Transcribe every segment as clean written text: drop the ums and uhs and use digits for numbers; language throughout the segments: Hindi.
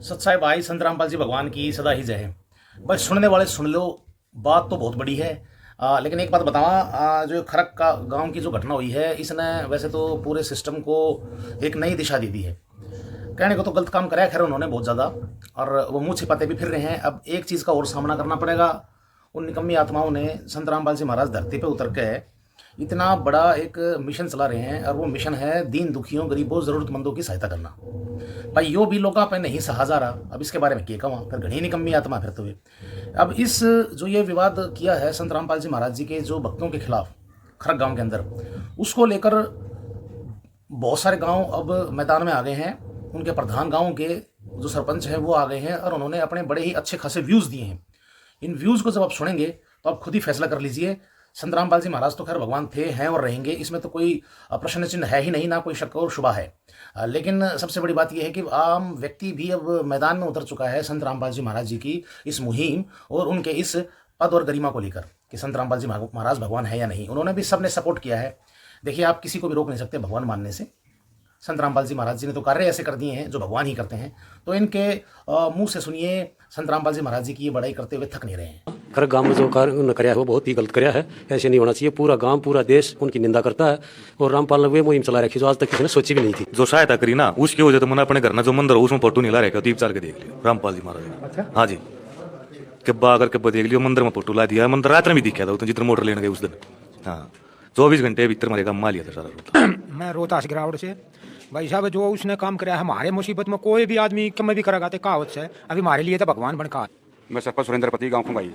सत्साई भाई संत रामपाल जी भगवान की सदा ही जय है। बस सुनने वाले सुन लो, बात तो बहुत बड़ी है। लेकिन एक बात बतावा, जो खरक का गांव की जो घटना हुई है, इसने वैसे तो पूरे सिस्टम को एक नई दिशा दे दी है। कहने को तो गलत काम करा है खैर उन्होंने बहुत ज़्यादा, और वो मुंह छिपाते भी फिर रहे हैं। अब एक चीज़ का और सामना करना पड़ेगा। उन निकम्मी आत्माओं ने संत रामपाल जी महाराज धरती पे उतर के इतना बड़ा एक मिशन चला रहे हैं, और वो मिशन है दीन दुखियों गरीबों ज़रूरतमंदों की सहायता करना। भाई यो भी लोग पे नहीं सहा जा रहा, अब इसके बारे में क्या कहूँ, फिर घनी निकम्मी आत्मा फिर तो वे। अब इस जो ये विवाद किया है संत रामपाल जी महाराज जी के जो भक्तों के खिलाफ खरक गांव के अंदर, उसको लेकर बहुत सारे गांव अब मैदान में आ गए हैं। उनके प्रधान गांव के जो सरपंच हैं वो आ गए हैं, और उन्होंने अपने बड़े ही अच्छे खासे व्यूज़ दिए हैं। इन व्यूज़ को जब आप सुनेंगे तो आप खुद ही फैसला कर लीजिए। संत रामपाल जी महाराज तो खैर भगवान थे, हैं और रहेंगे, इसमें तो कोई प्रश्न चिन्ह है ही नहीं, ना कोई शक और शुबा है। लेकिन सबसे बड़ी बात यह है कि आम व्यक्ति भी अब मैदान में उतर चुका है संत रामपाल जी महाराज जी की इस मुहिम और उनके इस पद और गरिमा को लेकर कि संत रामपाल जी महाराज भगवान है या नहीं। उन्होंने भी सबने सपोर्ट किया है। देखिए, आप किसी को भी रोक नहीं सकते भगवान मानने से। संत रामपाल जी महाराज जी ने तो कार्य ऐसे कर दिए हैं जो भगवान ही करते हैं। तो इनके मुंह से सुनिए, संत रामपाल जी महाराज जी की ये बड़ाई करते हुए थक नहीं रहे हैं। खरक गांव में जो कार्य उन्होंने कराया है वो बहुत ही गलत कराया है। ऐसे नहीं होना चाहिए। पूरा गांव पूरा देश उनकी निंदा करता है, और रामपाल ने वे मुहिम चला रखी जो आज तक किसी ने सोची भी नहीं थी। जो सहायता करी ना, उसकी वजह तो मैंने अपने घर में जो मंदिर है उसमें फोटो नहीं ला रखा, दीप चाल के देख लियो रामपाल जी महाराज ने। अच्छा? हाँ जी, किब्बा अगर किब्बा देख लियो, मंदिर में फोटो ला दिया। मंदिर रात में भी दिखा था तो जितना मोटर लेने गए उस दिन। हाँ, 24 घंटे भीतर मेरे काम लिया था सारा। मैं रोहतास गिरावड़ से। भाई साहब, जो उसने काम कराया हमारे मुसीबत में कोई भी आदमी कम भी करेगा तो कहावत से अभी हमारे लिए तो भगवान बनका। मैं सरपंच सुरेंद्रपति गांव खुंगाई।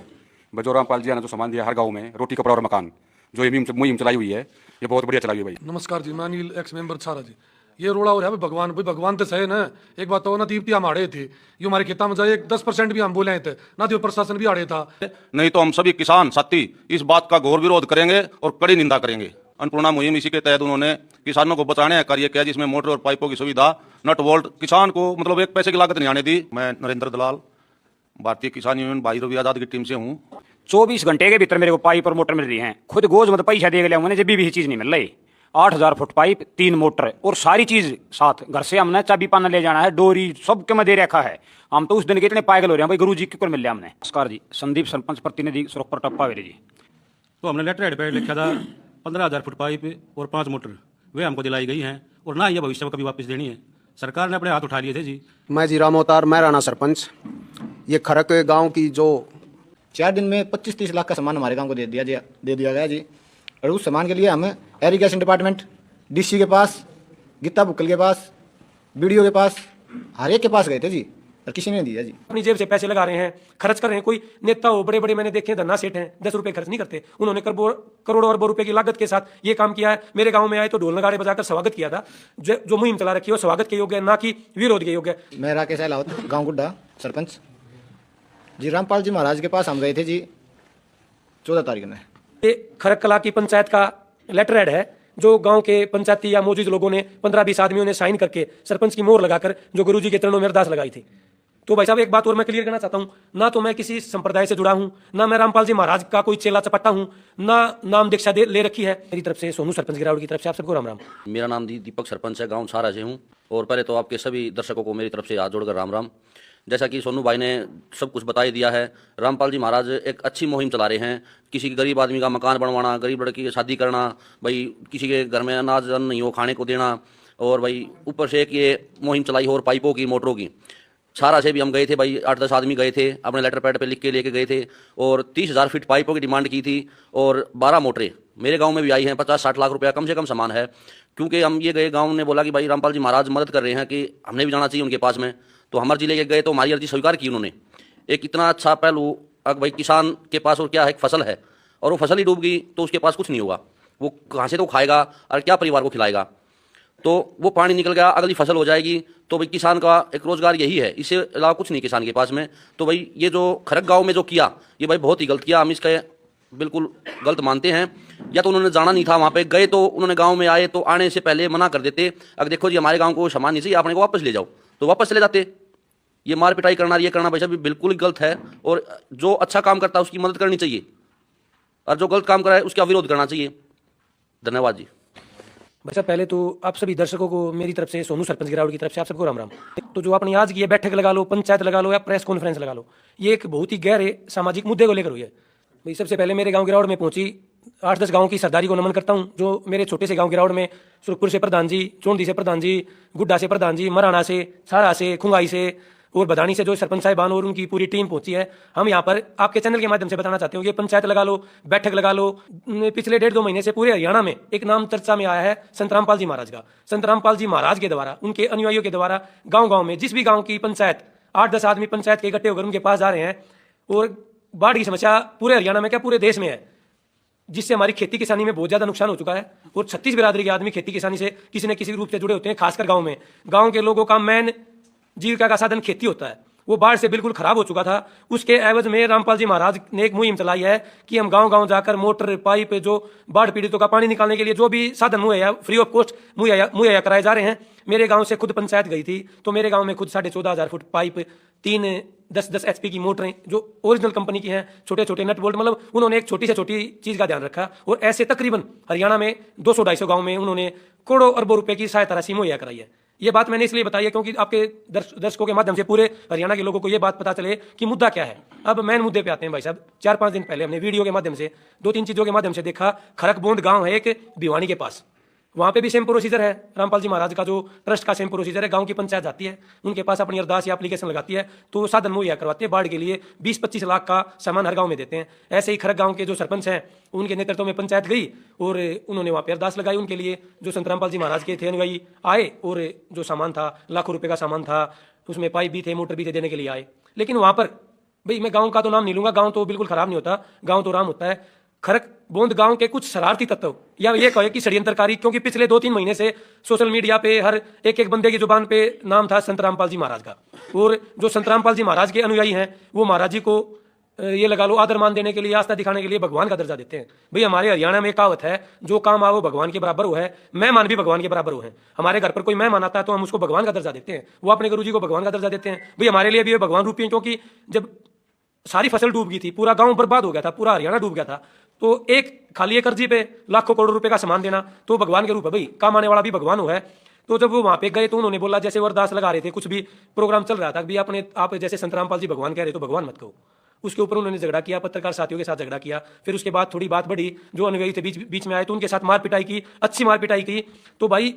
बजो रामपाल जी ने जो सामान दिया हर गांव में, रोटी कपड़ा और मकान, जो ये मुहिम चलाई हुई है, ये बहुत बढ़िया चलाई हुई है भाई। नमस्कार जी, मैं अनिल एक्स मेंबर छारा जी। ये रोड़ा हो रहा है भाई भगवान तो सही ना। एक बात तो ना, दीप्ति हम आड़े थे, ये हमारे खेता में जाए 10% भी हम बोले थे ना, तो प्रशासन भी आड़े था। नहीं तो हम सभी किसान साथी इस बात का घोर विरोध करेंगे और कड़ी निंदा करेंगे। अन्नपूर्णा मुहिम इसी के तहत उन्होंने किसानों को बचाने का कार्य किया, जिसमें मोटर और पाइपों की सुविधा, नट वोल्ट, किसान को मतलब एक पैसे की लागत नहीं आने दी। मैं नरेंद्र दलाल, भारतीय किसान यूनियन भाई रवि आजाद की टीम से हूँ। 24 घंटे के भीतर मेरे को पाइप और मोटर मिल रही हैं। खुद गोज मत पैसा दे गया मैंने, जब भी चीज़ नहीं मिल रही। 8000 फुट पाइप, 3 मोटर और सारी चीज़ साथ। घर से हमने चाबी पाना ले जाना है, डोरी सब के में दे रखा है। हम तो उस दिन के इतने पागल हो रहे हैं भाई, गुरु जी के मिल लिया हमने। नमस्कार जी, संदीप सरपंच प्रतिनिधि सुरखपुर टप्पा वेरे जी। तो हमने लेटर हेड पे लिखा था 15,000 फुट पाइप और 5 मोटर, वे हमको दिलाई गई हैं, और ना ये भविष्य में कभी वापस देनी है। सरकार ने अपने हाथ उठा लिए थे जी। मैं जी राम अवतार, मैं राणा सरपंच। ये खरक गांव की जो 4 दिन में 25-30 लाख का सामान हमारे गांव को दे दिया गया जी। और उस सामान के लिए हम एरीगेशन डिपार्टमेंट, डीसी के पास, गीता बुक्कल के पास, बीडीओ के पास, हर एक के पास गए थे जी, और किसी ने दिया जी। अपनी जेब से पैसे लगा रहे हैं, खर्च कर रहे हैं। कोई नेता हो, बड़े बड़े मैंने देखे धन्ना सेठ हैं, 10 रुपए खर्च नहीं करते। उन्होंने करोड़ों अरबों रुपए की लागत के साथ ये काम किया है। मेरे गांव में आए तो ढोल नगाड़े बजाकर स्वागत किया था। जो मुहिम चला रखी है वो स्वागत के योग्य है, ना कि विरोध के योग्य। मैं राकेश अहलावत, गाँव गुड्डा, सरपंच जी। रामपाल जी महाराज के पास हम गए थे जी 14 तारीख में। ये खरक कला की पंचायत का लेटर हेड है, जो गांव के पंचायती या मौजूद लोगों ने 15-20 आदमियों ने साइन करके सरपंच की मोहर लगाकर जो गुरुजी के चरणों में अरदास लगाई थी। तो भाई साहब, एक बात और मैं क्लियर करना चाहता हूं, ना तो मैं किसी संप्रदाय से जुड़ा हूं, ना मैं रामपाल जी महाराज का कोई चेला चपट्टा हूं, ना नाम दीक्षा ले रखी है। मेरी तरफ से, सोनू सरपंच गिरावड़ की तरफ से आप सबको राम राम। मेरा नाम दीपक सरपंच है, गाँव छारा से हूँ। और पहले तो आपके सभी दर्शकों को मेरी तरफ से हाथ जोड़कर राम राम। जैसा कि सोनू भाई ने सब कुछ बता ही दिया है, रामपाल जी महाराज एक अच्छी मुहिम चला रहे हैं। किसी गरीब आदमी का मकान बनवाना, गरीब लड़की की शादी करना, भाई किसी के घर में अनाज नहीं हो खाने को देना, और भाई ऊपर से एक ये मुहिम चलाई और पाइपों की, मोटरों की। छारा से भी हम गए थे भाई, 8-10 आदमी गए थे, अपने लेटर पैड पे लिख के लेके गए थे, और 30,000 फीट पाइपों की डिमांड की थी, और 12 मोटरें मेरे गांव में भी आई हैं। 50-60 लाख रुपया कम से कम सामान है। क्योंकि हम ये गए, गांव ने बोला कि भाई रामपाल जी महाराज मदद कर रहे हैं, कि हमने भी जाना चाहिए उनके पास में। तो हमारे जिले के गए तो हमारी अर्जी स्वीकार की उन्होंने। एक इतना अच्छा पहलू, अगर भाई किसान के पास और क्या है, एक फसल है, और वो फसल ही डूब गई तो उसके पास कुछ नहीं होगा। वो कहाँ से तो खाएगा और क्या परिवार को खिलाएगा। तो वो पानी निकल गया, अगली फसल हो जाएगी, तो भाई किसान का एक रोजगार यही है, इससे अलावा कुछ नहीं किसान के पास में। तो भाई ये जो खरक गांव में जो किया, ये भाई बहुत ही गलत किया। हम इसका बिल्कुल गलत मानते हैं। या तो उन्होंने जाना नहीं था, वहाँ पे गए तो उन्होंने गांव में आए तो आने से पहले मना कर देते। अगर देखो जी हमारे गांव को सामान नहीं चाहिए, आपने को वापस ले जाओ, तो वापस चले जाते। ये मार पिटाई करना, ये करना भाई साहब बिल्कुल ही गलत है। और जो अच्छा काम करता है उसकी मदद करनी चाहिए, और जो गलत काम करा है उसका विरोध करना चाहिए। धन्यवाद जी। भाई साहब पहले तो आप सभी दर्शकों को मेरी तरफ से, सोनू सरपंच गिरावड़ की तरफ से आप सबको राम राम। तो जो आपने आज की ये बैठक लगा लो, पंचायत लगा लो या प्रेस कॉन्फ्रेंस लगा लो, ये एक बहुत ही गहरे सामाजिक मुद्दे को लेकर हुई है। भाई सबसे पहले मेरे गांव गिरावड़ में पहुंची 8-10 गाँव की सरदारी को नमन करता हूँ। जो मेरे छोटे से गाँव गिरावड़ में सुरखपुर से प्रधान जी, चोंदी से प्रधान जी, गुड्डा से प्रधान जी, मराना से, छाड़ा से, खुंगाई से और बदानी से जो सरपंच साहिबान और उनकी पूरी टीम पहुंची है। हम यहाँ पर आपके चैनल के माध्यम से बताना चाहते हो, ये पंचायत लगा लो, बैठक लगा लो। पिछले 1.5-2 महीने से पूरे हरियाणा में एक नाम चर्चा में आया है संत रामपाल जी महाराज का। संत रामपाल जी महाराज के द्वारा, उनके अनुयायियों के द्वारा गाँव में जिस भी गाँव की पंचायत 8-10 आदमी पंचायत के इकट्ठे होकर उनके पास जा रहे हैं और बाढ़ की समस्या पूरे हरियाणा में क्या पूरे देश में है, जिससे हमारी खेती किसानी में बहुत ज्यादा नुकसान हो चुका है। और 36 बिरादरी के आदमी खेती किसानी से किसी न किसी रूप से जुड़े होते हैं, खासकर गांव में। गांव के लोगों का मेन जीविका का साधन खेती होता है, वो बाढ़ से बिल्कुल खराब हो चुका था। उसके एवज में रामपाल जी महाराज ने एक मुहिम चलाई है कि हम गांव-गांव जाकर मोटर, पाइप, जो बाढ़ पीड़ितों का पानी निकालने के लिए जो भी साधन मुहैया फ्री ऑफ कॉस्ट मुहैया कराए जा रहे हैं। मेरे गांव से खुद पंचायत गई थी, तो मेरे गांव में खुद 14,500 फुट पाइप, 3 10-10 HP की मोटरें जो ओरिजिनल कंपनी की हैं, छोटे छोटे नट बोल्ट, मतलब उन्होंने एक छोटी से छोटी चीज का ध्यान रखा। और ऐसे तकरीबन हरियाणा में 200-250 गाँव में उन्होंने करोड़ों अरबों रुपए की सहायता राशि मुहैया कराई है। ये बात मैंने इसलिए बताई है क्योंकि आपके दर्शकों के माध्यम से पूरे हरियाणा के लोगों को ये बात पता चले कि मुद्दा क्या है। अब मेन मुद्दे पे आते हैं भाई साहब। 4-5 दिन पहले हमने वीडियो के माध्यम से 2-3 चीजों के माध्यम से देखा। खरकबोंद गांव है एक भिवानी के पास, वहाँ पे भी सेम प्रोसीजर है। रामपाल जी महाराज का जो ट्रस्ट का सेम प्रोसीजर है। गांव की पंचायत जाती है, उनके पास अपनी अरदास या एप्लीकेशन लगाती है, तो साधन मुहैया करवाते हैं। बाढ़ के लिए 20-25 लाख का सामान हर गांव में देते हैं। ऐसे ही खरक गांव के जो सरपंच हैं, उनके नेतृत्व में पंचायत गई और उन्होंने वहाँ पे अरदास लगाई उनके लिए। जो संत रामपाल जी महाराज के थे अनुयायी आए और जो सामान था, लाखों रुपये का सामान था, उसमें पाइप भी थे, मोटर भी थे, देने के लिए आए। लेकिन वहाँ पर भाई मैं गाँव का तो नाम नहीं लूंगा, गाँव तो बिल्कुल खराब नहीं होता, गाँव तो राम होता है। खरक बोंद गांव के कुछ शरारती तत्व, या ये कहे कि षड्यंत्रकारी, क्योंकि पिछले 2-3 महीने से सोशल मीडिया पे हर एक बंदे की जुबान पे नाम था संत रामपाल जी महाराज का। और जो संत रामपाल जी महाराज के अनुयायी हैं, वो महाराज जी को ये लगा लो आदर मान देने के लिए, आस्था दिखाने के लिए भगवान का दर्जा देते हैं। भाई हमारे हरियाणा में कहावत है, जो काम आओ भगवान के बराबर वो है। मेहमान भी भगवान के बराबर वो है। हमारे घर पर कोई मेहमान आता है तो हम उसको भगवान का दर्जा देते हैं, वो अपने गुरु जी को भगवान का दर्जा देते हैं। भाई हमारे लिए भी ये भगवान रूपी है, क्योंकि जब सारी फसल डूब गई थी, पूरा गांव बर्बाद हो गया था, पूरा हरियाणा डूब गया था, तो एक खाली एक अर्जी पे लाखों करोड़ रुपए का सामान देना तो भगवान के रूप है। भाई काम आने वाला भी भगवान हो है। तो जब वो वहां पे गए तो उन्होंने बोला, जैसे वो अरदास लगा रहे थे, कुछ भी प्रोग्राम चल रहा था, भी आप जैसे संत रामपाल जी भगवान कह रहे तो भगवान मत कहो। उसके ऊपर उन्होंने झगड़ा किया, पत्रकार साथियों के साथ झगड़ा किया। फिर उसके बाद थोड़ी बात बढ़ी, जो अनुयायी थे बीच में आए तो उनके साथ मार पिटाई की, अच्छी मार पिटाई की। तो भाई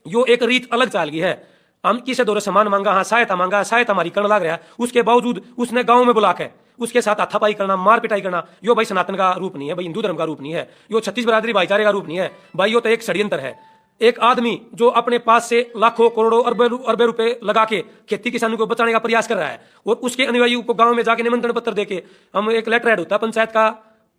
यो एक रीत अलग चाल गई है। हम किसे दौरे सामान मांगा, हाँ सहायता मांगा, सहायता हमारी करने लग रहा है, उसके बावजूद उसने गांव में बुला के उसके साथ हाथापाई करना, मार पिटाई करना, यो भाई सनातन का रूप नहीं है, भाई हिंदू धर्म का रूप नहीं है, यो 36 बिरादरी भाईचारे का रूप नहीं है भाई, यो तो एक षड्यंत्र है। एक आदमी जो अपने पास से लाखों करोड़ों अरबे रुपए लगा के खेती किसानों को बचाने का प्रयास कर रहा है, और उसके अनुयायियों को गांव में जाके निमंत्रण पत्र देके, हम एक लेटर हेड होता है पंचायत का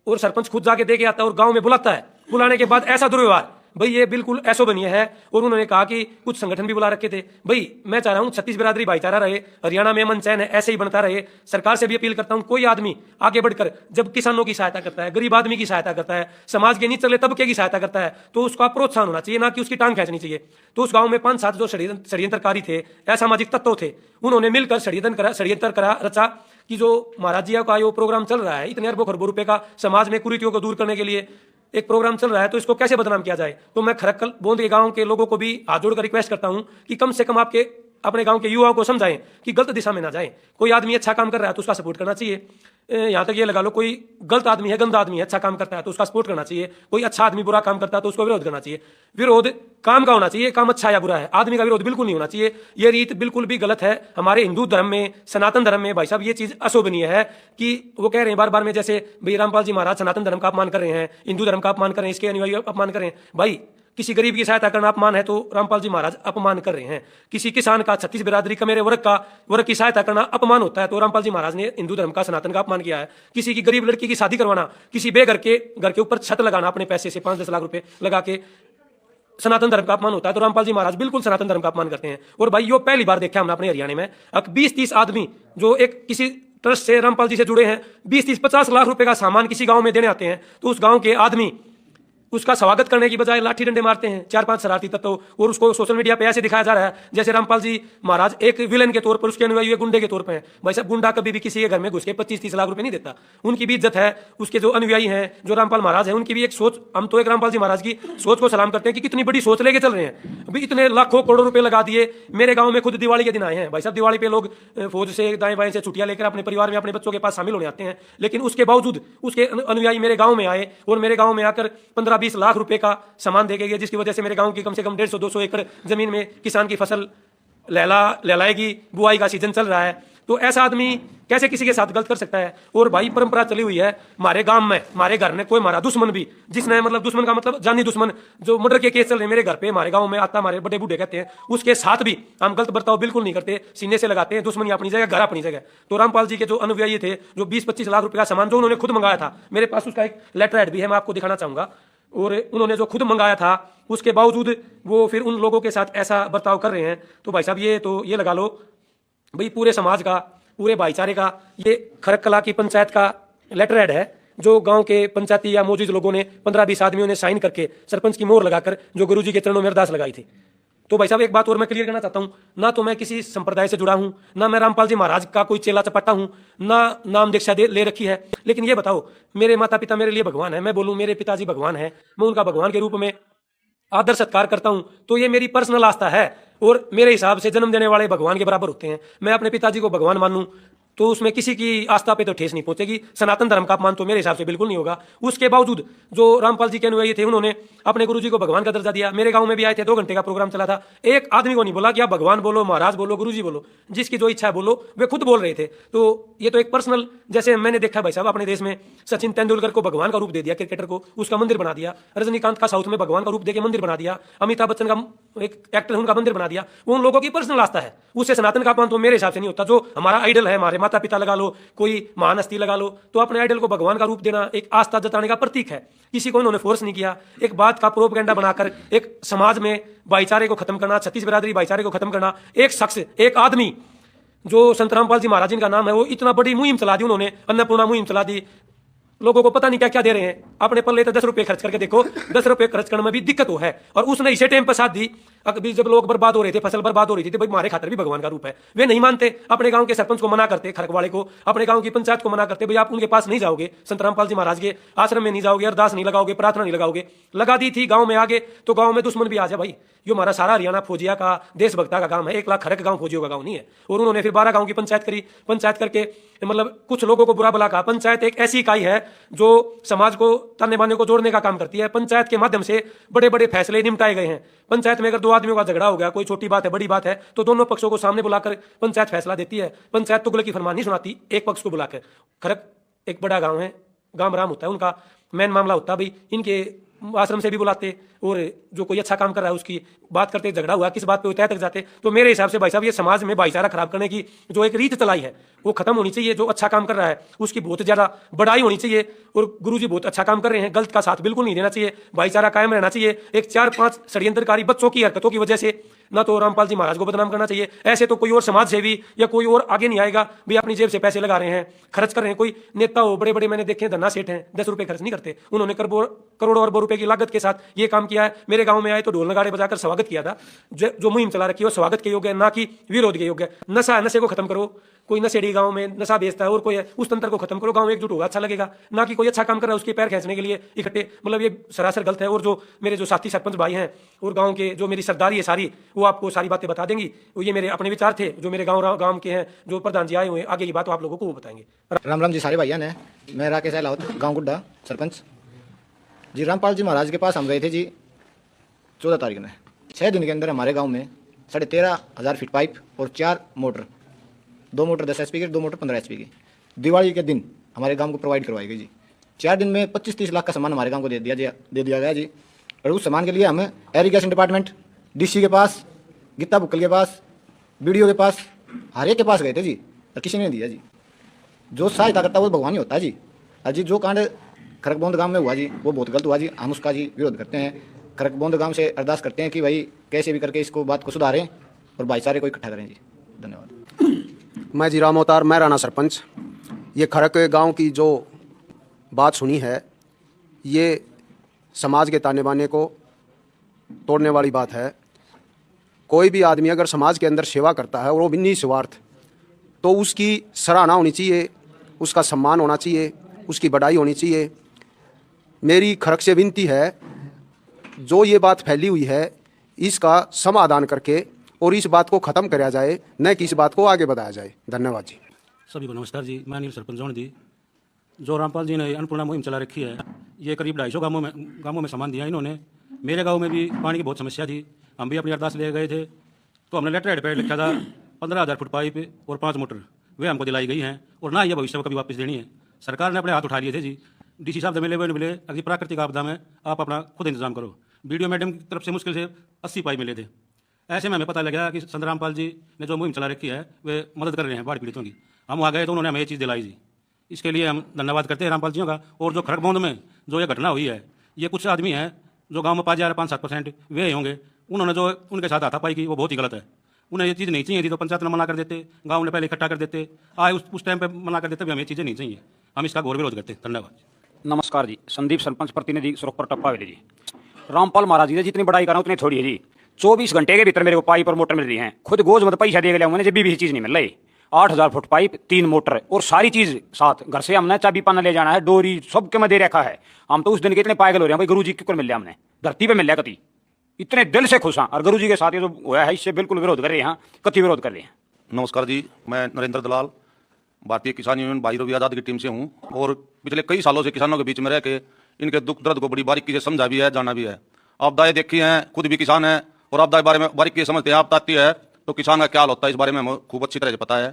और सरपंच खुद जाके दे के आता है और गांव में बुलाता है। बुलाने के बाद ऐसा दुर्व्यवहार, भाई ये बिल्कुल ऐसो बनिए है। और उन्होंने कहा कि कुछ संगठन भी बुला रखे थे। भाई मैं चाह रहा हूं 36 बिरादरी भाईचारा रहे, हरियाणा में अमन चैन है, ऐसे ही बनता रहे। सरकार से भी अपील करता हूं, कोई आदमी आगे बढ़कर जब किसानों की सहायता करता है, गरीब आदमी की सहायता करता है, समाज के निचले तबके की सहायता करता है, तो उसका प्रोत्साहन होना चाहिए, ना कि उसकी टांग खींचनी चाहिए। तो उस गांव में 5-7 जो षड्यंत्रकारी थे, असामाजिक तत्व थे, उन्होंने मिलकर षड्यंत्र करा रचा कि जो महाराज जी का जो प्रोग्राम चल रहा है, इतने अरबों खरबों रुपए का समाज में कुरीतियों को दूर करने के लिए एक प्रोग्राम चल रहा है, तो इसको कैसे बदनाम किया जाए। तो मैं खरक्कल बोंद के गांव के लोगों को भी हाथ जोड़कर रिक्वेस्ट करता हूं कि कम से कम आपके अपने गांव के युवाओं को समझाएं कि गलत दिशा में ना जाएं। कोई आदमी अच्छा काम कर रहा है तो उसका सपोर्ट करना चाहिए। यहाँ तक ये लगा लो, कोई गलत आदमी है, गंदा आदमी है, अच्छा काम करता है तो उसका सपोर्ट करना चाहिए। कोई अच्छा आदमी बुरा काम करता है तो उसको विरोध करना चाहिए। विरोध काम का होना चाहिए, काम अच्छा या बुरा है, आदमी का विरोध बिल्कुल नहीं होना चाहिए। ये रीत बिल्कुल भी गलत है। हमारे हिंदू धर्म में, सनातन धर्म में भाई साहब ये चीज अशोभनीय है कि वो कह रहे हैं बार बार में, जैसे भाई रामपाल जी महाराज सनातन धर्म का अपमान कर रहे हैं, हिंदू धर्म का अपमान कर रहे हैं, इसके अनुयायी अपमान कर रहे हैं। भाई किसी गरीब की सहायता करना अपमान है तो रामपाल जी महाराज अपमान कर रहे हैं। किसी किसान का, 36 बिरादरी का, मेरे वर्ग की सहायता करना अपमान होता है तो रामपाल जी महाराज ने हिंदू धर्म का, सनातन का अपमान किया है। किसी की गरीब लड़की की शादी करवाना, किसी बेघर के घर के ऊपर छत लगाना अपने पैसे से 5-10 लाख रुपए लगा के, सनातन धर्म का अपमान होता है तो रामपाल जी महाराज बिल्कुल सनातन धर्म का अपमान करते हैं। और भाई यो पहली बार देखा हमने अपने हरियाणा में। अब 20-30 आदमी जो एक किसी ट्रस्ट से रामपाल जी से जुड़े हैं, 20-30-50 लाख रुपए का सामान किसी गांव में देने आते हैं, तो उस गांव के आदमी उसका स्वागत करने की बजाय लाठी डंडे मारते हैं 4-5 शरारती तत्व, और उसको सोशल मीडिया पे ऐसे दिखाया जा रहा है जैसे रामपाल जी महाराज एक विलेन के तौर पर, उसके अनुयायी गुंडे के तौर पर हैं। भाई साहब, गुंडा कभी भी किसी के घर में घुस के 25-30 लाख रुपए नहीं देता, उनकी भी इज्जत है। उसके जो अनुयायी हैं, जो रामपाल महाराज हैं, उनकी भी एक सोच, हम तो एक रामपाल जी महाराज की सोच को सलाम करते हैं कि कितनी बड़ी सोच लेके चल रहे हैं। अभी इतने लाखों करोड़ों रुपए लगा दिए। मेरे गाँव में खुद दिवाली के दिन आए हैं भाई साहब, दिवाली पे लोग फौज से दाएं बाएं से छुट्टियां लेकर अपने परिवार में अपने बच्चों के पास शामिल होने आते हैं, लेकिन उसके बावजूद उसके अनुयायी मेरे गांव में आए और मेरे गांव में आकर 15-20 लाख रुपए का सामान दे गए, जिसकी वजह से मेरे गांव की कम से कम 150-200 एकड़ जमीन में किसान की फसल लहलाएगी, बुआई का सीजन चल रहा है। तो ऐसा आदमी कैसे किसी के साथ गलत कर सकता है? और भाई परंपरा चली हुई है हमारे गांव में, हमारे घर में कोई हमारा दुश्मन भी, जिसने मतलब दुश्मन का मतलब जानी दुश्मन, जो मर्डर के केस चल रहे मेरे घर पे, हमारे गांव में आता, हमारे बड़े बूढ़े कहते हैं, उसके साथ भी हम गलत बर्ताव बिल्कुल नहीं करते, सीने से लगाते हैं। दुश्मनी अपनी जगह, घर अपनी जगह। तो रामपाल जी के जो अनुयायी थे, जो 20-25 लाख रुपए का सामान जो उन्होंने खुद मंगाया था, मेरे पास उसका एक लेटर हेड भी है, मैं आपको दिखाना चाहूंगा। और उन्होंने जो खुद मंगाया था, उसके बावजूद वो फिर उन लोगों के साथ ऐसा बर्ताव कर रहे हैं। तो भाई साहब, ये लगा लो भाई, पूरे समाज का, पूरे भाईचारे का ये खरक कला की पंचायत का लेटर हेड है, जो गांव के पंचायती या मौजूद लोगों ने 15-20 आदमियों ने साइन करके सरपंच की मोहर लगाकर जो गुरुजी के चरणों में अरदास लगाई थी। तो भाई साहब, एक बात और मैं क्लियर करना चाहता हूं, ना तो मैं किसी संप्रदाय से जुड़ा हूं, ना मैं रामपाल जी महाराज का कोई चेला चपाटा हूं, ना नाम दीक्षा ले रखी है। लेकिन ये बताओ, मेरे माता पिता मेरे लिए भगवान है, मैं बोलूं मेरे पिताजी भगवान है, मैं उनका भगवान के रूप में आदर सत्कार करता हूं, तो ये मेरी पर्सनल आस्था है। और मेरे हिसाब से जन्म देने वाले भगवान के बराबर होते हैं। मैं अपने पिताजी को भगवान मानूं तो उसमें किसी की आस्था पे तो ठेस नहीं पहुंचेगी। सनातन धर्म का अपमान तो मेरे हिसाब से बिल्कुल नहीं होगा। उसके बावजूद जो रामपाल जी के अनुयायी थे, उन्होंने अपने गुरुजी को भगवान का दर्जा दिया। मेरे गांव में भी आए थे, 2 घंटे का प्रोग्राम चला था, एक आदमी को नहीं बोला कि आप भगवान बोलो, महाराज बोलो, गुरुजी बोलो, जिसकी जो इच्छा है बोलो, वे खुद बोल रहे थे। तो ये तो एक पर्सनल, जैसे मैंने देखा भाई साहब अपने देश में सचिन तेंदुलकर को भगवान का रूप दे दिया, क्रिकेटर को, उसका मंदिर बना दिया। रजनीकांत का साउथ में भगवान का रूप देके मंदिर बना दिया। अमिताभ बच्चन का एक एक्टर है, उनका मंदिर बना दिया। वो उन लोगों की पर्सनल आस्था है, उससे सनातन का अपमान तो मेरे हिसाब से नहीं होता। जो हमारा आइडल है, हमारे माता पिता लगा लो, कोई महान हस्ती लगा लो, तो अपने आइडल को भगवान का रूप देना एक आस्था जताने का प्रतीक है। किसी को इन्होंने फोर्स नहीं किया। एक बात का प्रोपेगेंडा बनाकर एक समाज में भाईचारे को खत्म करना, छत्तीस बिरादरी भाईचारे को खत्म करना, एक शख्स, एक आदमी, जो संत रामपाल जी महाराज जिनका नाम है, वो इतना बड़ी मुहिम चला दी उन्होंने, अन्नपूर्णा मुहिम चला दी। लोगों को पता नहीं क्या क्या दे रहे हैं। अपने पल्ले तो 10 रुपए खर्च करके देखो, 10 रुपए खर्च करने में भी दिक्कत हो है। और उसने इसे टाइम पर साथ दी, अभी जब लोग बर्बाद हो रहे थे, फसल बर्बाद हो रही थी, तो भाई हमारे खातर भी भगवान का रूप है। वे नहीं मानते, अपने गांव के सरपंच को मना करते, खरक वाले को, अपने गांव की पंचायत को मना करते, भाई आप उनके पास नहीं जाओगे, संत रामपाल जी महाराज के आश्रम में नहीं जाओगे, अरदास नहीं लगाओगे, प्रार्थना नहीं लगाओगे। लगा दी थी, गांव में आगे तो गांव में दुश्मन भी आ जाए। भाई जो हमारा सारा हरियाणा फौजिया का, देशभक्ता का गांव है, 1 लाख खरक गांव फौजियों का गांव नहीं है। और उन्होंने फिर 12 गांव की पंचायत करी। पंचायत करके मतलब कुछ लोगों को बुरा भला कहा। पंचायत एक ऐसी इकाई है जो समाज को, ताने बाने को जोड़ने का काम करती है। पंचायत के माध्यम से बड़े बड़े फैसले निपटाए गए हैं। पंचायत में अगर 2 आदमियों का झगड़ा हो गया, कोई छोटी बात है, बड़ी बात है, तो दोनों पक्षों को सामने बुलाकर पंचायत फैसला देती है। पंचायत तुगलक की फरमान नहीं सुनाती एक पक्ष को बुलाकर। खरक एक बड़ा गाँव है, गांव राम होता है, उनका मेन मामला होता है। भाई इनके आश्रम से भी बुलाते, और जो कोई अच्छा काम कर रहा है उसकी बात करते, झगड़ा हुआ किस बात पे तय तक जाते। तो मेरे हिसाब से भाई साहब, ये समाज में भाईचारा खराब करने की जो एक रीत चलाई है, वो खत्म होनी चाहिए। जो अच्छा काम कर रहा है उसकी बहुत ज्यादा बड़ाई होनी चाहिए। और गुरुजी बहुत अच्छा काम कर रहे हैं, गलत का साथ बिल्कुल नहीं देना चाहिए, भाईचारा कायम रहना चाहिए। एक 4-5 षड्यंत्रकारी बच्चों की हरकतों की वजह से ना तो रामपाल जी महाराज को बदनाम करना चाहिए। ऐसे तो कोई और समाज सेवी या कोई और आगे नहीं आएगा। भाई अपनी जेब से पैसे लगा रहे हैं, खर्च कर रहे हैं। कोई नेता हो, बड़े बड़े मैंने देखे हैं, धन्ना सेठ हैं, 10 रुपए खर्च नहीं करते। उन्होंने करोड़ों अरबों रुपए की लागत के साथ ये काम किया है। मेरे गांव में आए तो ढोल नगाड़े बजाकर स्वागत किया था। जो मुहिम चला रखी है वो स्वागत के योग्य है, ना कि विरोध के योग्य। नशा, नशे को खत्म करो। कोई नशेड़ी गांव में नशा बेचता है और कोई है, उस तंत्र को खत्म करो। गांव एकजुट होगा, अच्छा लगेगा। ना कि कोई अच्छा काम कर रहा है उसके पैर खींचने के लिए इकट्ठे, मतलब ये सरासर गलत है। और जो मेरे जो साथी सरपंच भाई हैं और गांव के जो मेरी सरदारी है सारी, वो आपको सारी बातें बता देंगी। ये मेरे अपने विचार थे, जो मेरे गांव के हैं, जो प्रधान जी आए हुए हैं, आगे की बात आप लोगों को वो बताएंगे। राम राम जी सारे भाइयों ने। मैं राकेश अहलावत, गाँव गुड्डा सरपंच जी। रामपाल जी महाराज के पास हम गए थे जी 14 तारीख में। 6 दिन के अंदर हमारे गाँव में 13,500 फीट पाइप और 4 मोटर, 2 मोटर 10 HP की, 2 मोटर 15 HP की, दिवाली के दिन हमारे गांव को प्रोवाइड करवाई गई जी। 4 दिन में 25-30 लाख का सामान हमारे गांव को दे दिया गया जी। और उस सामान के लिए हमें एरीगेशन डिपार्टमेंट, DC के पास, गीता बुक्कल के पास, BDO के पास, हर एक के पास गए थे जी, और किसी ने नहीं दिया जी। जो सहायता करता है वो भगवान ही होता है जी। और जी जो कांड खरकबोंद गांव में हुआ जी, वो बहुत गलत हुआ जी। हम उसका जी विरोध करते हैं। खरकबोंद गांव से अरदास करते हैं कि भाई कैसे भी करके इसको बात को सुधारें और भाईचारे को इकट्ठा करें जी। धन्यवाद। मैं जी राम अवतार, मैं राणा सरपंच। ये खरक गांव की जो बात सुनी है, ये समाज के ताने बाने को तोड़ने वाली बात है। कोई भी आदमी अगर समाज के अंदर सेवा करता है और वो भी निस्वार्थ, तो उसकी सराहना होनी चाहिए, उसका सम्मान होना चाहिए, उसकी बढ़ाई होनी चाहिए। मेरी खरक से विनती है, जो ये बात फैली हुई है इसका समाधान करके और इस बात को ख़त्म कराया जाए, न कि इस बात को आगे बढ़ाया जाए। धन्यवाद जी। सभी को नमस्कार जी। मैं अनिल सरपंच जौन जी। जो रामपाल जी ने अन्नपूर्णा मुहिम चला रखी है, ये करीब 250 गांवों में सामान दिया इन्होंने। मेरे गांव में भी पानी की बहुत समस्या थी, हम भी अपनी अरदास ले गए थे, तो हमने लेटर हेड पे लिखा था 15,000 फुट पाइप और 5 मोटर वे हमको दिलाई गई हैं, और ना ये भविष्य में कभी वापस देनी है। सरकार ने अपने हाथ उठा लिए थे जी। डीसी साहब से मिले हुए मिले, अगर प्राकृतिक आपदा में आप अपना खुद इंतजाम करो। बीडीओ मैडम की तरफ से मुश्किल से 80 पाइप मिले थे। ऐसे में हमें पता लगा कि संत रामपाल जी ने जो मुहिम चला रखी है वे मदद कर रहे हैं बाढ़ पीड़ितों की। हम वहाँ गए तो उन्होंने हमें ये चीज़ दिलाई जी। इसके लिए हम धन्यवाद करते हैं रामपाल जी का। और जो खड़गबौंद में जो ये घटना हुई है, ये कुछ आदमी हैं जो गांव में 5-7% वे होंगे, उन्होंने जो उनके साथ हाथापाई की वो बहुत ही गलत है। उन्हें ये चीज़ नहीं चाहिए थी, तो पंचायत ने मना कर देते, गांव ने पहले इकट्ठा कर देते, आए उस टाइम पे मना कर देते भी हमें ये चीज़ें नहीं चाहिए। हम इसका घोर विरोध करते हैं। धन्यवाद। नमस्कार जी। संदीप सरपंच प्रतिनिधि सुरखपुर टप्पा वेली जी। रामपाल महाराज जी ने जितनी बड़ाई करा उतनी थोड़ी है जी। 24 घंटे के भीतर मेरे को पाइप और मोटर मिल रही हैं। खुद गोज मत पैसा दे गया मैंने, जब भी चीज़ नहीं मिल रही। 8,000 फुट पाइप, 3 मोटर और सारी चीज साथ। घर से हमने चाबी पाना ले जाना है, डोरी सब के में दे रखा है। हम तो उस दिन के इतने पागल हो रहे हैं भाई, गुरु जी क्यों मिल लिया हमने, धरती पे मिल लिया कति। इतने दिल से खुश हैं, और गुरु जी के साथ ये जो हुआ है इससे बिल्कुल विरोध कर रहे हैं, कति विरोध कर रहे हैं। नमस्कार जी, मैं नरेंद्र दलाल भारतीय किसान यूनियन भाई रवि आज़ाद की टीम से हूँ, और पिछले कई सालों से किसानों के बीच में रह के इनके दुख दर्द को बड़ी बारीकी से समझा भी है, जाना भी है। आपदाएं देखी हैं, खुद भी किसान है और आपदा के बारे में बारीकी से समझते हैं। आपदा आती है तो किसान का क्या हाल होता है इस बारे में हमें खूब अच्छी तरह से पता है।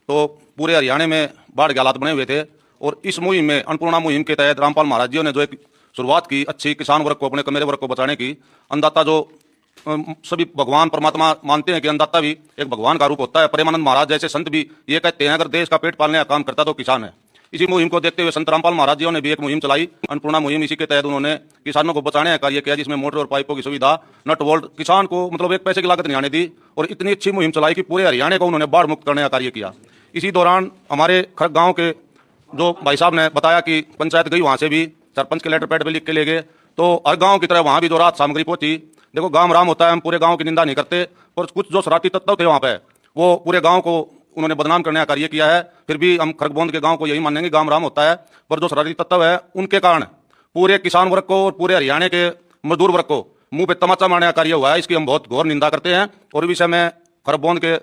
तो पूरे हरियाणा में बाढ़ के हालात बने हुए थे, और इस मुहिम में अन्नपूर्णा मुहिम के तहत रामपाल महाराज जी ने जो एक शुरुआत की अच्छी, किसान वर्ग को, अपने कमेरे वर्ग को बचाने की। अन्नदाता जो सभी भगवान परमात्मा मानते हैं कि अन्नदाता भी एक भगवान का रूप होता है। प्रेमानंद महाराज जैसे संत भी ये कहते हैं अगर देश का पेट पालने का काम करता तो किसान है। इसी मुहिम को देखते हुए संत रामपाल महाराज जी ने भी एक मुहिम चलाई, अन्नपूर्णा मुहिम। इसी के तहत उन्होंने किसानों को बचाने का कार्य किया, जिसमें मोटर और पाइपों की सुविधा, नट बोल्ट, किसान को मतलब एक पैसे की लागत नहीं आने दी, और इतनी अच्छी मुहिम चलाई कि पूरे हरियाणा को उन्होंने बाढ़ मुक्त करने का कार्य किया। इसी दौरान हमारे खरग गाँव के जो भाई साहब ने बताया कि पंचायत गई, वहाँ से भी सरपंच के लेटर पैड पे लिख के ले गए, तो हर गाँव की तरह वहाँ भी जो राहत सामग्री पहुंची। देखो गाँव राम होता है, हम पूरे गाँव की निंदा नहीं करते, और कुछ जो शरारती तत्व थे वहाँ पे वो पूरे गाँव को उन्होंने बदनाम करने का कार्य किया है। फिर भी हम खरगबौंद के गाँव को यही मानेंगे, गाँव राम होता है, पर जो शरारती तत्व है उनके कारण पूरे किसान वर्ग को और पूरे हरियाणा के मजदूर वर्ग को मुंह पे तमाचा मारने का कार्य हुआ है। इसकी हम बहुत घोर निंदा करते हैं, और इस विषय में खरगबौंद के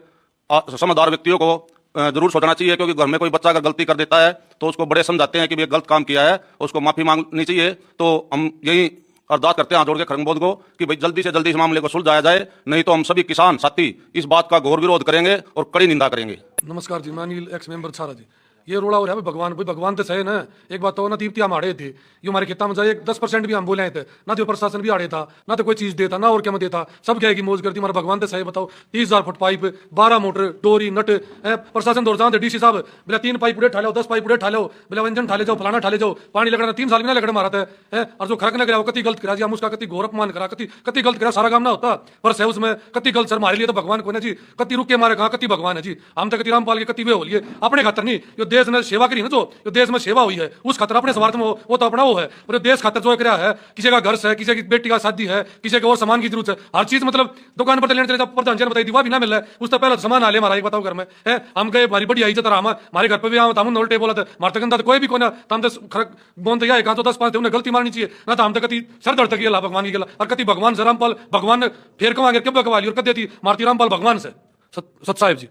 समझदार व्यक्तियों को जरूर सोचना चाहिए, क्योंकि घर में कोई बच्चा अगर गलती कर देता है तो उसको बड़े समझाते हैं कि ये गलत काम किया है, उसको माफी मांगनी चाहिए। तो हम यही अरदास करते हैं हाथ जोड़ के खरगबौंद को कि भाई जल्दी से जल्दी इस मामले को सुलझाया जाए, नहीं तो हम सभी किसान साथी इस बात का घोर विरोध करेंगे और कड़ी निंदा करेंगे। नमस्कार जी, मैं अनिल एक्स मेंबर छारा जी। ये रोड़ा हो रहा है भगवान तो सही ना। एक बात तो ना तीप्ति हम आड़े थे, ये हमारे खेता में जाए 10% भी हम बोले थे ना, तो प्रशासन भी आड़े था ना, तो कोई चीज देता ना, और क्या मैं देता, सब क्या की मौज करती हमारा भगवान तो सही। बताओ 30,000 फुट पाइप, 12 मोटर, डोरी, नट, प्रशासन दौड़ जाते डीसी साहब बोला 3 पाइप उड़े ठा लो, 10 पाइप उड़े ठा लो, बोला व्यंजन ठा ले जाओ, फलाना ठा ले जाओ, पानी लगना 3 साल में ना लगना मारा है। और जो खड़क लग रहा कति गलत करा जी, हम उसका कति घोर अपमान करा, कति गलत करा, सारा काम ना होता पर से उसमें कति गलत। सर हमारे लिए तो भगवान को ना जी, कति रुक के मारे कहा कति भगवान है जी। हम तो कति रामपाल के कति वे हो लिए अपने खातर नहीं, जो देश ने सेवा करी ना, जो देश में सेवा हुई है उस खातर अपने स्वार्थ में वो तो अपना वो है, और देश खातर जो क्या है, किसी का घर है, किसी की बेटी का शादी है, किसी के और सामान की जरूरत है, हर चीज मतलब दुकान पर लेने चले जाओ, प्रधान जी ने बताई दी वह भी ना मिल रहा है, उस तो पहले सामान आले हमारा। बताओ घर में है हम गए, हमारी बड़ी इज्जत रहा, हमारे घर पर भी हम उल्टे बोला था, मारते गंदा कोई भी कोई हम तो बोलते या तो 10-5 उन्हें गलती मारनी चाहिए ना, तो हम तो कति सर दर्द तक भगवान की गला, और कति भगवान से रामपाल भगवान फेर कमा कब कवाली और कद थी मारती रामपाल भगवान से। सत साहिब जी।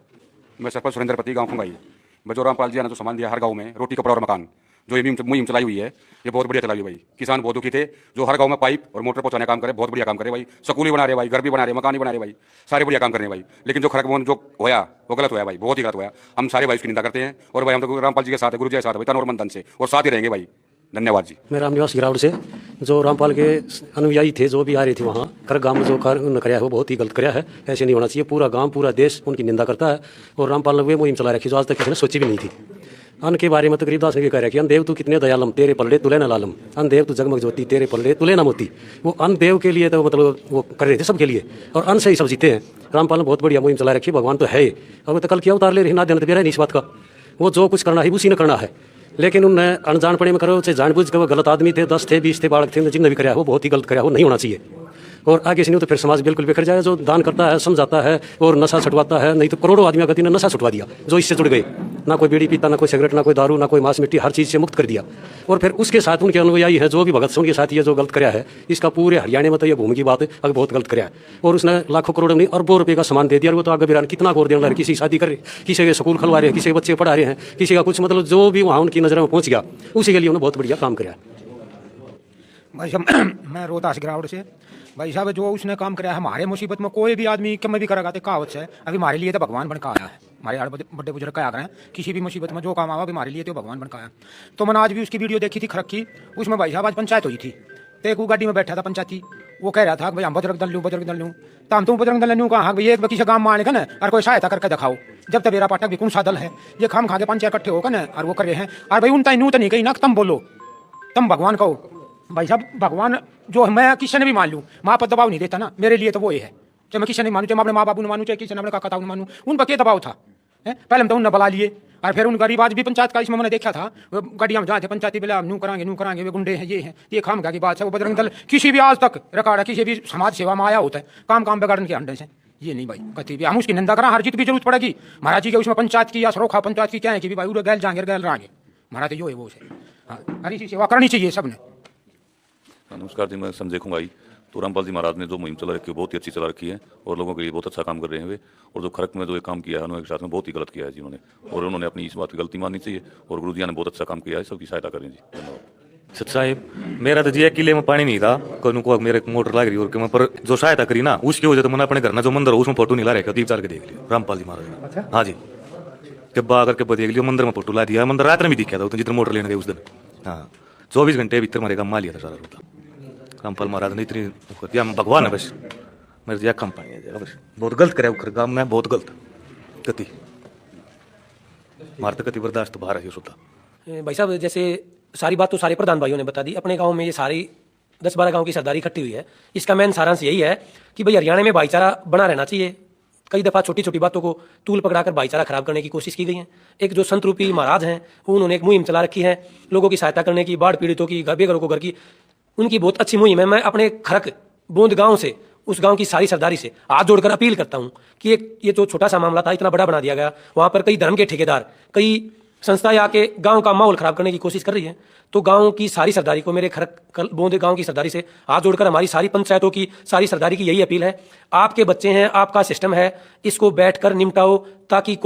मैं सरपंच सुरेंद्रपति गाँव खुंगाई। जो रामपाल जी ने जो सामान दिया हर गाँव में, रोटी कपड़ा और मकान, जो ये मुहिम चलाई हुई है ये बहुत बढ़िया चलाई हुई भाई। किसान बहुत दुखी थे, जो हर गांव में पाइप और मोटर पहुंचाने का काम करे, बहुत बढ़िया काम करे भाई। स्कूल भी बना रहे भाई, घर भी बना रहे, मकान भी बना रहे भाई, सारे बढ़िया काम कर रहे हैं भाई। लेकिन जो खरगबौंद जो होया वो गलत होया भाई, बहुत ही गलत होया। हम सारे भाई उसकी निंदा करते हैं, और भाई हम तो रामपाल जी के साथ है, गुरु जी के साथ है भाई, तन और मन धन से, और साथ ही रहेंगे भाई। धन्यवाद जी। मैं रामनिवास गिरावड़ से, जो रामपाल के अनुयायी थे जो भी आ रहे थे वहाँ, कर गाँव में जो कार्य कराया है वो बहुत ही गलत कराया है, ऐसे नहीं होना चाहिए। पूरा गाँव पूरा देश उनकी निंदा करता है, और रामपाल ने वे मुहिम चला रखी जो आज तक किसी ने सोची भी नहीं थी। अन्न के बारे में तो गरीबदास ने भी कह रहा है कि अन्न देव तू कितने दयालम, तेरे पलड़े तुले न लालम, अन्न देव तू जगमग ज्योति, तेरे पलड़े तुले न मोती। वो अन्न देव के लिए तो मतलब वो कर रहे थे सबके लिए, और अन्न से ही सब जीते हैं। रामपाल ने बहुत बढ़िया मुहिम चला रखी, भगवान तो है, और वो तो कल क्या उतार ले रही ना, देना तो मेरा नहीं इस बात का, वो जो कुछ करना है उसी ने करना है। लेकिन उनने अनजानपणे में करो, चाहे जानबूझ के वो गलत आदमी थे, 10 थे, 20 थे, बालक थे, जिनने भी कराया वो बहुत ही गलत कराया, वो नहीं होना चाहिए। और आगे से नहीं तो फिर समाज बिल्कुल बिखर जाएगा। जो दान करता है, समझाता है और नशा छुटवाता है, नहीं तो करोड़ों आदमियों का ने नशा छुटवा दिया जो इससे जुड़ गए, ना कोई बीड़ी पीता, ना कोई सिगरेट, ना कोई दारू, ना कोई मांस मिट्टी, हर चीज़ से मुक्त कर दिया। और फिर उसके साथ उनके अनुयायी है जो भी भगत सिंह के साथ ये जो गलत कराया है, इसका पूरे हरियाणा में तो ये भूमि की बात है, अगर बहुत गलत कराया है। और उसने लाखों करोड़ों नहीं अरबों रुपये का सामान दे दिया। और वो तो आगे बिरान कितना और देने लगे, किसी शादी कर रहे, किसी के स्कूल खुलवा रहे हैं, किसी के बच्चे पढ़ा रहे हैं, किसी का कुछ, मतलब जो भी वहाँ उनकी नज़र में पहुँच गया, उसी के लिए उन्होंने बहुत बढ़िया काम कराया। भाई साहब मैं रोहतास ग्राउंड से, भाई साहब जो उसने काम कराया है, हमारे मुसीबत में कोई भी आदमी कम भी करेगा तो कहावत है, अभी हमारे लिए तो भगवान बन का आया है। हमारे बड़े बुजुर्ग का आ गए हैं, किसी भी मुसीबत में जो काम आवा हमारे लिए तो भगवान बन का आया। तो मैंने आज भी उसकी वीडियो देखी थी खरक की, उसमें भाई साहब आज पंचायत हुई थी, तो एक वो गाड़ी में बैठा था पंचायती, वो कह रहा था कि भाई हम बजरंग दल लूँ, बजरंग दल लूँ। तो हम तुम बजरंग दल लूँ कहा भाई, एक किसी गाँव में आने का ना और कोई सहायता करके दिखाओ। जब तक मेरा पाठक भी कौन सा दल है, ये खाम खा के पंचायत इकट्ठे होकर ना और वो कर रहे हैं, और भाई उनता नू तो नहीं कही ना, तुम बोलो, तुम भगवान कहो। भाई साहब भगवान जो मैं किसी ने भी मान लूँ, माँ पर दबाव नहीं देता ना, मेरे लिए तो वो ही है। चाहे मैं किसी ने मानूँ, चाहे मैं अपने माँ बाबू ने मानूँ, चाहे किसी ने अपने काका ताऊ ने मानूँ, उन पर क्या दबाव था है? पहले तो उन्होंने बुला लिए और फिर उन गरीब आज भी पंचायत का इसमें मैंने देखा था, गाड़ियाँ में जाते पंचायती बोला नू करांगे वे गुंडे हैं, ये हैं, ये खाम खा की बात है। वो बजरंग दल किसी भी आज तक रिकॉर्ड है, किसी भी समाज सेवा में आया होता है, काम बिगाड़ने के अंडे से ये नहीं भाई कभी भी हम उसकी निंदा करा, हर जीत की जरूरत पड़ेगी। महाराज जी के उसमें पंचायत की या सरोखा पंचायत की क्या है कि भाई उड़े गैल जाएंगे गैल रहेंगे, महाराज जो है वो है। हाँ, हर इसी सेवा करनी चाहिए सबने। नमस्कार जी, मैं संजय खुंगाई। तो रामपाल जी महाराज ने जो मुहिम चला रखी है बहुत ही अच्छी चला रखी है और लोगों के लिए बहुत अच्छा काम कर रहे हैं वे। और जो खरक में जो एक काम किया है उन्होंने साथ में बहुत ही गलत किया है जी उन्होंने, और उन्होंने अपनी इस बात की गलती माननी चाहिए और गुरु जी ने बहुत अच्छा काम किया है, सबकी सहायता करें जी। धन्यवाद। सच साहेब, मेरा तो जी किले में पानी नहीं था, को मेरे मोटर लग रही और पर जो सहायता करी ना उसकी वजह तो मैंने अपने घर में जो मंदिर हो उसमें फोटो नहीं ला रखा, 3-4 के देख लिया रामपाल जी महाराज ने। हाँ जी, के बा करके देख लियो, मंदिर में फोटो ला दिया, मंदिर रात में भी दिखा था जितना मोटर लेने गए उस दिन। हाँ, 24 घंटे भीतर मेरे काम लिया था सारा रोटा। रामपाल महाराज ने इतनी दिया, भगवान है बस मेरे दिया कम पानी है बस। बहुत गलत करे उखर काम में, बहुत गलत कति मारते कति बर्दाश्त बाहर है सोता। भाई साहब जैसे सारी बात तो सारे प्रधान भाइयों ने बता दी। अपने गांव में ये सारी 10-12 गांव की सरदारी इकट्ठी हुई है। इसका मेन सारांश यही है कि भाई हरियाणा में भाईचारा बना रहना चाहिए। कई दफ़ा छोटी छोटी बातों को तूल पकड़ाकर भाईचारा खराब करने की कोशिश की गई है। एक जो संत रूपी महाराज हैं उन्होंने एक मुहिम चला रखी है लोगों की सहायता करने की, बाढ़ पीड़ितों की, बेघरों को घर की, उनकी बहुत अच्छी मुहिम है। मैं अपने खरक बोंद गांव से, उस गांव की सारी सरदारी से हाथ जोड़कर अपील करता हूं कि ये जो छोटा सा मामला था इतना बड़ा बना दिया गया। वहां पर कई धर्म के ठेकेदार, कई संस्थाएं आके गांव का माहौल खराब करने की कोशिश कर रही है। तो गांव की सारी सरदारी को, मेरे खरक बोंद गांव की सरदारी से हाथ जोड़कर हमारी सारी पंचायतों की सारी सरदारी की यही अपील है, आपके बच्चे हैं, आपका सिस्टम है, इसको बैठकर निपटाओ ताकि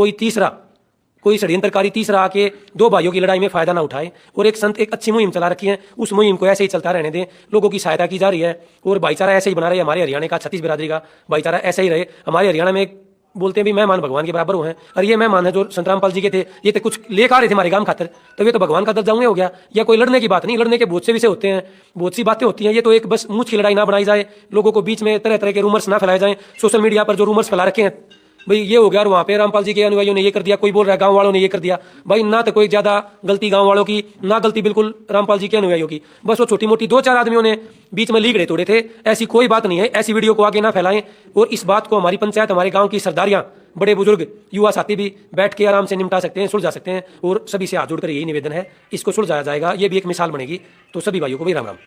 कोई षड्यंत्रकारी तीसरा आके दो भाइयों की लड़ाई में फायदा ना उठाए। और एक संत एक अच्छी मुहिम चला रखी है, उस मुहिम को ऐसे ही चलता रहने दें। लोगों की सहायता की जा रही है और भाईचारा ऐसे ही बना रहे। हमारे हरियाणा का, छत्तीस बिरादरी का भाईचारा ऐसे ही रहे। हमारे हरियाणा में बोलते हैं भी मेहमान भगवान के बराबर हुए हैं, और ये मेहमान है जो संत रामपाल जी के थे, ये तो कुछ लेकर आ रहे थे हमारे गांव खातर, तो ये तो भगवान का दर्जा उन्हें हो गया। या कोई लड़ने की बात नहीं, लड़ने के बहुत से विषय होते हैं, बहुत सी बातें होती हैं। ये तो एक बस मुझ की लड़ाई ना बनाई जाए, लोगों को बीच में तरह तरह के रूमर्स ना फैलाए जाएं। सोशल मीडिया पर जो रूमर्स फैला रखे हैं भाई ये हो गया और वहाँ पे रामपाल जी के अनुयायियों ने ये कर दिया, कोई बोल रहा है गांव वालों ने ये कर दिया। भाई ना तो कोई ज्यादा गलती गांव वालों की, ना गलती बिल्कुल रामपाल जी के अनुयायियों की। बस वो छोटी मोटी 2-4 आदमियों ने बीच में लीगड़े तोड़े थे, ऐसी कोई बात नहीं है। ऐसी वीडियो को आगे ना फैलाएं और इस बात को हमारी पंचायत, हमारे गाँव की सरदारियां, बड़े बुजुर्ग, युवा साथी भी बैठ के आराम से निपटा सकते हैं, सुलझा सकते हैं। और सभी से हाथ जोड़कर यही निवेदन है, इसको सुलझाया जाएगा, ये भी एक मिसाल बनेगी। तो सभी भाइयों को भी राम राम।